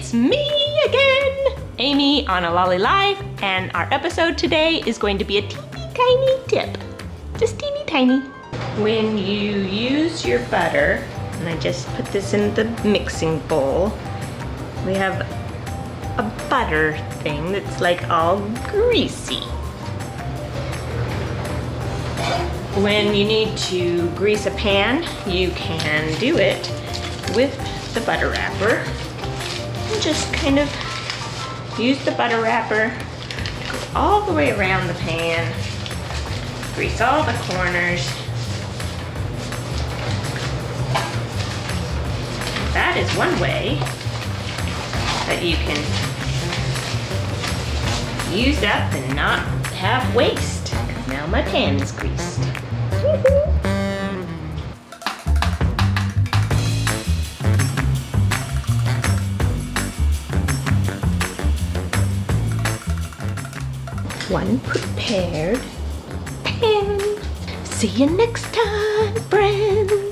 It's me again, Amy on A Lolly Live, and our episode today is going to be a teeny tiny tip. Just teeny tiny. When you use your butter, and I just put this in the mixing bowl, we have a butter thing that's like all greasy. When you need to grease a pan, you can do it with the butter wrapper. And just kind of use the butter wrapper to go all the way around the pan, grease all the corners. That is one way that you can use up and not have waste. Now my pan is greased. One prepared pan. See you next time, friends.